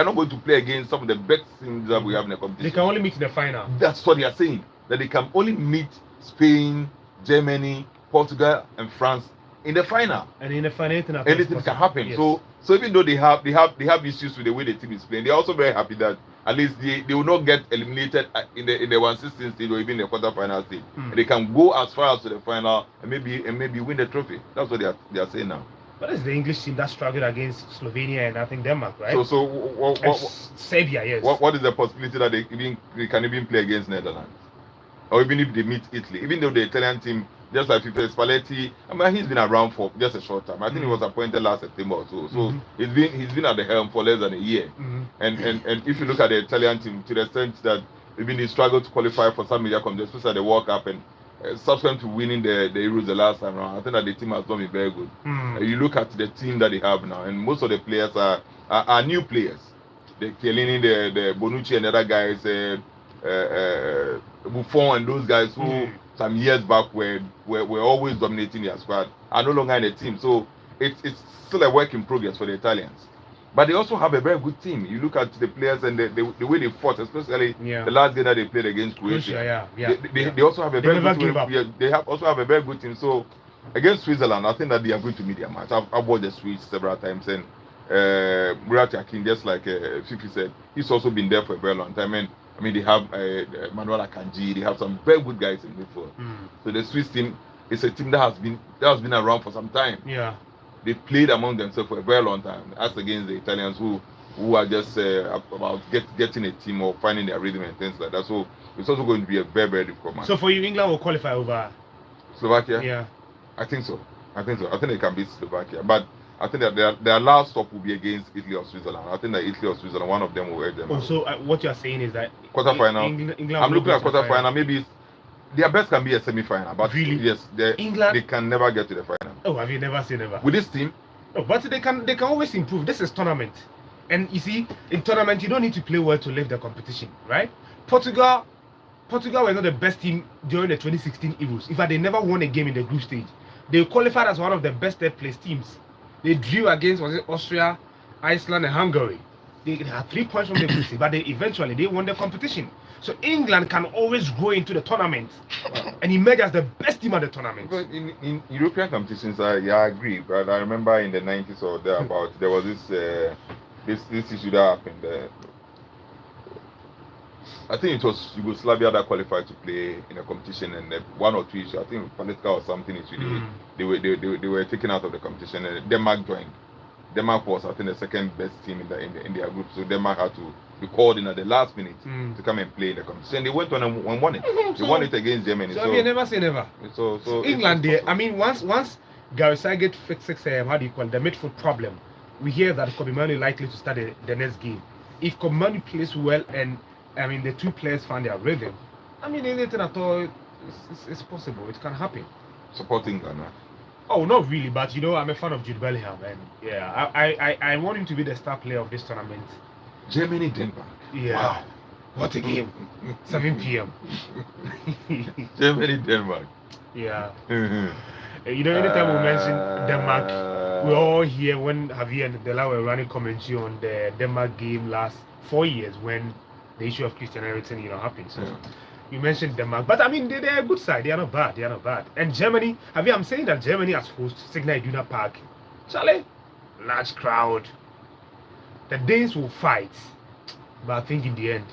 not going to play against some of the best teams that we have in the competition. They can only meet in the final. That's what they are saying. That they can only meet Spain, Germany, Portugal, and France in the final. And in the final, anything can happen. Yes. So even though they have issues with the way the team is playing, they are also very happy that at least they will not get eliminated in the 1/16 stage or even the quarterfinal stage. They can go as far as to the final and maybe win the trophy. That's what they are saying now. What is the English team that struggled against Slovenia and I think Denmark, right? What Serbia, yes. What is the possibility that they can even play against Netherlands, or even if they meet Italy? Even though the Italian team, just like Spalletti, I mean, he's been around for just a short time. I think he was appointed last September or so. So he's been at the helm for less than a year. And if you look at the Italian team, to the extent that even they struggled to qualify for some media competitions, especially the World Cup, and subsequent to winning the Euros the last time around, I think that the team has not been very good. You look at the team that they have now, and most of the players are new players. The Chiellini, the Bonucci, and the other guys, Buffon, and those guys who some years back were always dominating their squad are no longer in the team. So it's still a work in progress for the Italians. But they also have a very good team. You look at the players and the way they fought, especially the last game that they played against Croatia. They also have a very good team. They also have a very good team. So against Switzerland, I think that they are going to meet their match. I've watched the Swiss several times, and Murat Yakin, just like Fifi said, he's also been there for a very long time. And I mean, they have Manuel Akanji. They have some very good guys in midfield. So the Swiss team is a team that has been around for some time. They played among themselves for a very long time, as against the Italians who are just about getting a team or finding their rhythm and things like that. So it's also going to be a very, very difficult match. So for you, England will qualify over Slovakia? Yeah. I think so. I think they can beat Slovakia. But I think that their last stop will be against Italy or Switzerland. I think that Italy or Switzerland, one of them will edge them. So what you're saying is that quarterfinal. England I'm looking at quarterfinal. Maybe their best can be a semi-final, but really? Yes, England, they can never get to the final. Oh, have you never seen ever? With this team? No, but they can always improve. This is tournament. And you see, in tournament, you don't need to play well to live the competition, right? Portugal were not the best team during the 2016 Euros. In fact, they never won a game in the group stage. They qualified as one of the best third-place teams. They drew against Austria, Iceland, and Hungary. They had 3 points from the group stage, but eventually they won the competition. So England can always go into the tournament and emerge as the best team at the tournament. But in European competitions, I agree. But I remember in the 90s or thereabout, there was this issue that happened. I think it was Yugoslavia that qualified to play in a competition, and 1 or 2 issues, I think political or something issue, they were taken out of the competition, and Denmark joined. Denmark was, I think, the second best team in their group, so Denmark had to be called in at the last minute to come and play in the competition. They went on and won it. They won it against Germany. So you never say never. So England, I mean, once Gary Southgate fixes the midfield problem, we hear that Kobe Manu is likely to start the next game. If Kobe Manu plays well and I mean the two players find their rhythm, I mean anything at all is possible. It can happen. Support England, right? Oh, not really, but you know, I'm a fan of Jude Bellingham, and yeah, I want him to be the star player of this tournament. Germany, Denmark. Yeah. Wow. What a game. 7 p.m. Germany, Denmark. Yeah. You know, anytime we mention Denmark, we all hear when Javier and Dela were running commentary on the Denmark game last 4 years when the issue of Christian Eriksen, happened. So you mentioned Denmark, but I mean they're a good side. They are not bad. They are not bad. And Germany, Javier, I'm saying that Germany as host Signal Iduna Park, Charlie, large crowd. The Danes will fight, but I think in the end,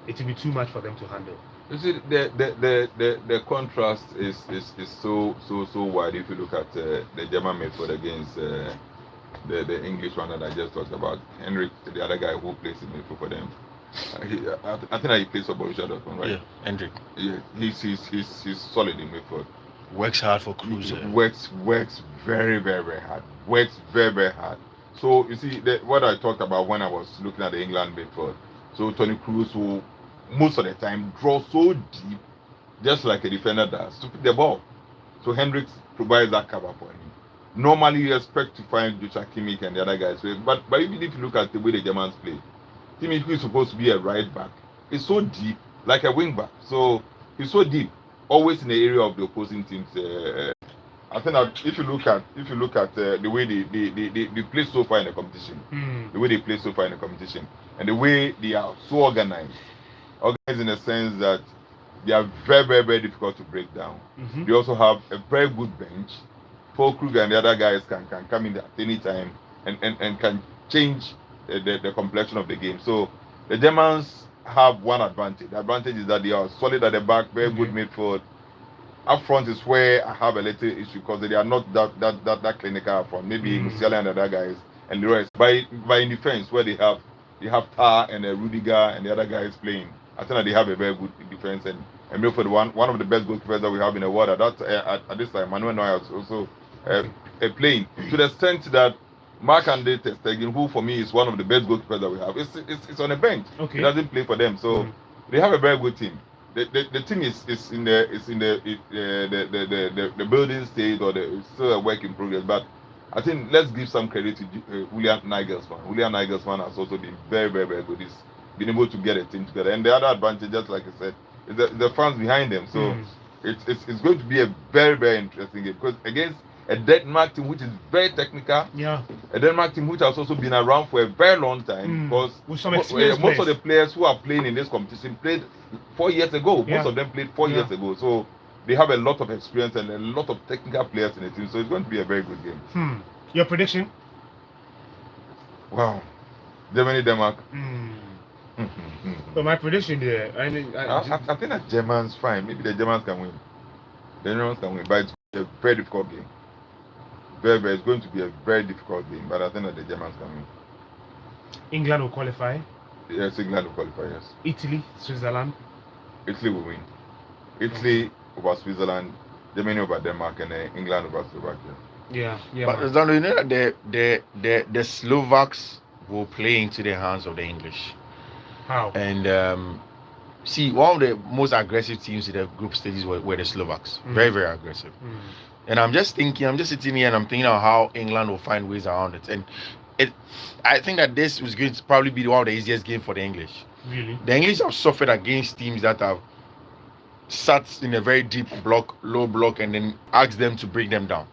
it will be too much for them to handle. You see, the contrast is so wide if you look at the German midfield against the English one that I just talked about. Henrik, the other guy who plays in midfield for them. I think that he plays for Borussia Dortmund, right? Yeah, Hendrik. Yeah, he's solid in midfield. Works hard for Kudus. Works very hard. Works very hard. So you see what I talked about when I was looking at the England midfield. So Tony Kroos, who most of the time draws so deep, just like a defender does, to pick the ball. So Hendricks provides that cover for him. Normally you expect to find Joshua Kimmich and the other guys, but even if you look at the way the Germans play, Kimmich, who is supposed to be a right back, is so deep, like a wing back. So he's so deep, always in the area of the opposing teams. I think that if you look at the way they play so far in the competition, and the way they are so organized in the sense that they are very difficult to break down. They also have a very good bench. Paul Kruger and the other guys can come in at any time and can change the complexion of the game. So the Germans have one advantage. The advantage is that they are solid at the back, very good midfield. Up front is where I have a little issue because they are not that clinical up front. Maybe Musiala and the other guys and the rest. By in defense, where they have Tar and Rudiger and the other guys playing, I think that they have a very good defense and midfield. One of the best goalkeepers that we have in the world at this time. Manuel Neuer is also playing to the extent that Marc-André ter Stegen, who for me is one of the best goalkeepers that we have, it's on the bench. He doesn't play for them, so they have a very good team. The team is in the building stage, or it's still a work in progress. But I think let's give some credit to Julian Nagelsmann. Julian Nagelsmann has also been very good. He's been able to get a team together. And the other advantage, just like I said, is the fans behind them. So it's going to be a very interesting game because against a Denmark team which is very technical. Yeah. A Denmark team which has also been around for a very long time because most of the players who are playing in this competition played 4 years ago. Most of them played 4 years ago. So they have a lot of experience and a lot of technical players in the team. So it's going to be a very good game. Your prediction? Wow. Germany, Denmark. But my prediction there, I think that Germans fine. Maybe the Germans can win. The Germans can win, but it's a very difficult game. It's going to be a very difficult game, but I think that the Germans can win. England will qualify. Yes, England will qualify. Yes. Italy, Switzerland. Italy will win. Italy over Switzerland, Germany over Denmark, and England over Slovakia. Yeah. But you know that the Slovaks will play into the hands of the English. How? And see, one of the most aggressive teams in the group stages were the Slovaks. Very aggressive. And I'm just sitting here and I'm thinking of how England will find ways around it. And I think that this was going to probably be one of the easiest games for the English. Really? The English have suffered against teams that have sat in a very deep block, low block, and then asked them to break them down.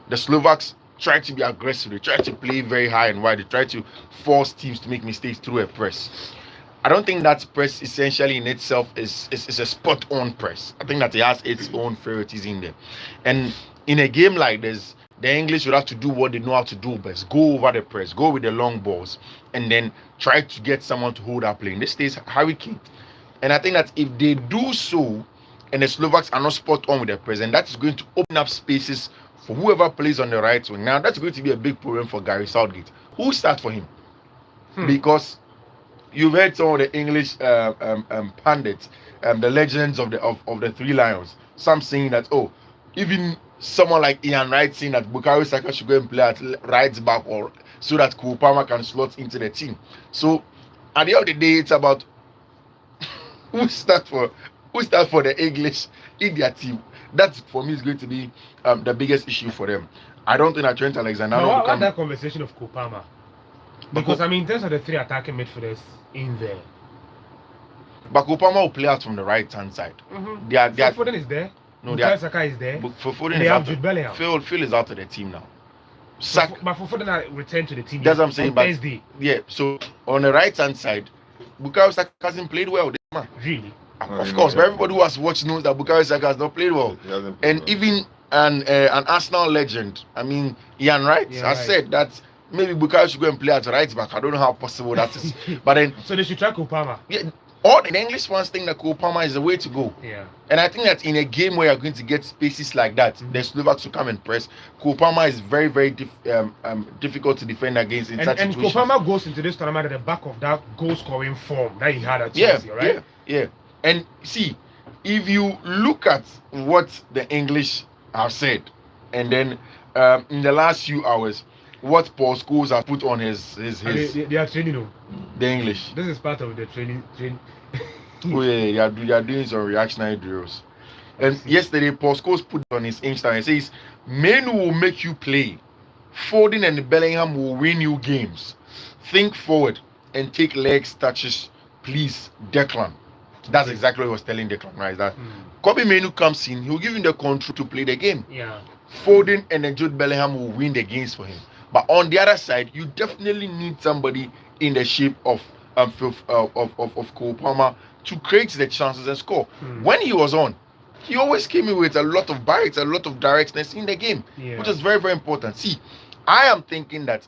The Slovaks try to be aggressive. They try to play very high and wide. They try to force teams to make mistakes through a press. I don't think that press essentially in itself is a spot-on press. I think that it has its own frailties in there. And in a game like this, the English would have to do what they know how to do best. Go over the press, go with the long balls, and then try to get someone to hold that play. In this case, Harry Kane. And I think that if they do so, and the Slovaks are not spot-on with their press, and that is going to open up spaces for whoever plays on the right wing. Now, that's going to be a big problem for Gary Southgate. Who starts for him? Because you've heard some of the English pundits, the legends of the Three Lions, some saying that, even someone like Ian Wright saying that Bukayo Saka should go and play at right back or so that Cole Palmer can slot into the team. So at the end of the day, it's about who starts for the English in their team. That for me is going to be the biggest issue for them. I don't think that Trent Alexander-Arnold will become that conversation of Cole Palmer. Because in terms of the three attacking midfielders in there. But Cole Palmer will play out from the right hand side. Foden is there. No, Bukayo Saka is there. For Foden They is have out. Jude Bellingham. Phil is out of the team now. Saka, But for Foden returned to the team. that's what I'm saying. On But Thursday. yeah, so on the right hand side, Bukayo Saka hasn't played well this man. Really? Of course, but everybody who has watched knows that Bukayo Saka has not played well. He hasn't played And well. even an Arsenal legend, I mean, Gyan, right? Yeah, has right. said that maybe Bukayo should go and play at right back. I don't know how possible that is. But then, So they should try Kopama. yeah, all the English fans think that Cole Palmer is the way to go. Yeah. And I think that in a game where you're going to get spaces like that, the Slovaks to come and press, Cole Palmer is very, very difficult to defend against in such And situations. Kopama goes into this tournament at the back of that goal-scoring form that he had at Yeah, Chelsea, right? yeah. And see, if you look at what the English have said, and then in the last few hours, what Paul Scholes has put on his They are training him. the English. This is part of the training. Oh yeah, they are doing some reactionary drills. And yesterday, Paul Scholes put on his Instagram and says, "Men will make you play. Foden and Bellingham will win you games. Think forward and take legs touches, please, Declan." That's exactly what he was telling Declan, right? That Kobe Menu comes in, he'll give him the control to play the game. Yeah. Foden and then Jude Bellingham will win the games for him. But on the other side, you definitely need somebody in the shape of Cole Palmer to create the chances and score. When he was on, he always came in with a lot of bites, a lot of directness in the game, which is very, very important. See, I am thinking that